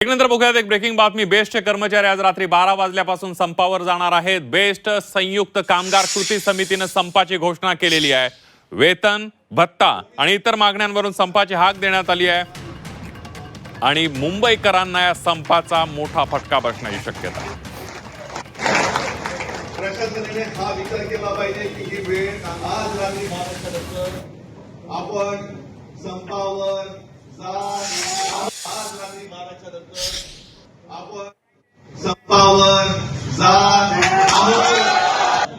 नंतर बघूयात एक ब्रेकिंग बातमी। बेस्टचे कर्मचारी आज रात्री 12 वाजल्यापासून संपावर जाणार आहेत। बेस्ट संयुक्त कामगार कृती समितीने संपाची घोषणा केलेली आहे। वेतन, भत्ता आणि इतर मागण्यांवरून संपाची हाक देण्यात आली आहे आणि मुंबईकरांना या संपाचा मोठा फटका बसण्याची शक्यता आहे। प्रशासनाने हा विचार केला पाहिजे की ही वेळ आज रात्री 12 आपण संपावर आज रात्री 12 आपण संपावर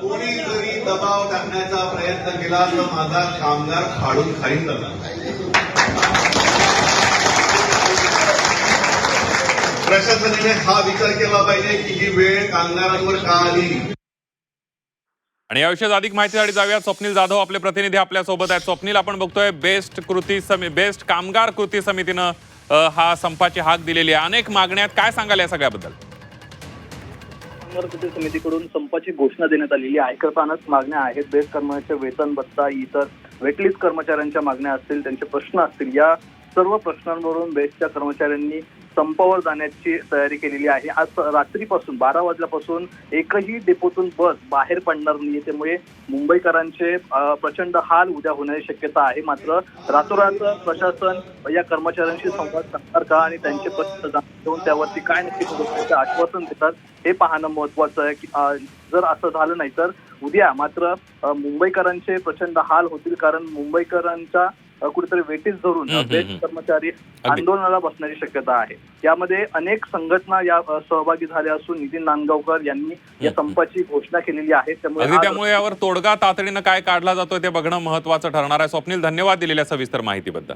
कोणी जरी दबाव टाकण्याचा प्रयत्न केला तर माझा कामगार फाडून खाईन करणार। प्रशासनाने हा विचार केला पाहिजे की ही वेळ कामगारांवर का आली। आणि याविषयी अधिक माहितीसाठी जाऊया। स्वप्नील जाधव आपले प्रतिनिधी आपल्या सोबत आहेत। स्वप्नील, आपण बघतोय बेस्ट कामगार कृती समितीनं हा संपाची हाक दिलेली आहे। अनेक मागण्या आहेत, काय सांगाल या सगळ्याबद्दल? कामगार कृती समितीकडून संपाची घोषणा देण्यात आलेली आहे। ऐकतानाच मागण्या आहेत। बेस्ट कर्मचाऱ्यांचे वेतन, भत्ता, इतर वेटलिस्ट कर्मचाऱ्यांच्या मागण्या असतील, त्यांचे प्रश्न असतील, या सर्व प्रश्नांवरून बेस्टच्या कर्मचाऱ्यांनी संपावर जाण्याची तयारी केलेली आहे। आज रात्रीपासून 12 वाजल्यापासून एकही डेपोतून बस बाहेर पडणार नाही। त्यामुळे मुंबईकरांचे प्रचंड हाल उद्या होण्याची शक्यता आहे। मात्र रातोरात प्रशासन या कर्मचाऱ्यांशी संवाद साधणार का आणि त्यांचे प्रश्न जाणून घेऊन त्यावरती काय नक्की त्याचं आश्वासन देतात हे पाहणं महत्वाचं आहे। की जर असं झालं नाही तर उद्या मात्र मुंबईकरांचे प्रचंड हाल होतील, कारण मुंबईकरांच्या कुठेतरी वेटीस धरून बेस्ट कर्मचारी आंदोलनाला बसण्याची शक्यता आहे। यामध्ये अनेक संघटना या सहभागी झाल्या असून नितीन नांदगावकर यांनी या संपाची घोषणा केलेली आहे। त्यामुळे यावर तोडगा तातडीनं काय काढला जातोय ते बघणं महत्वाचं ठरणार आहे। स्वप्नील, धन्यवाद दिलेल्या सविस्तर माहितीबद्दल।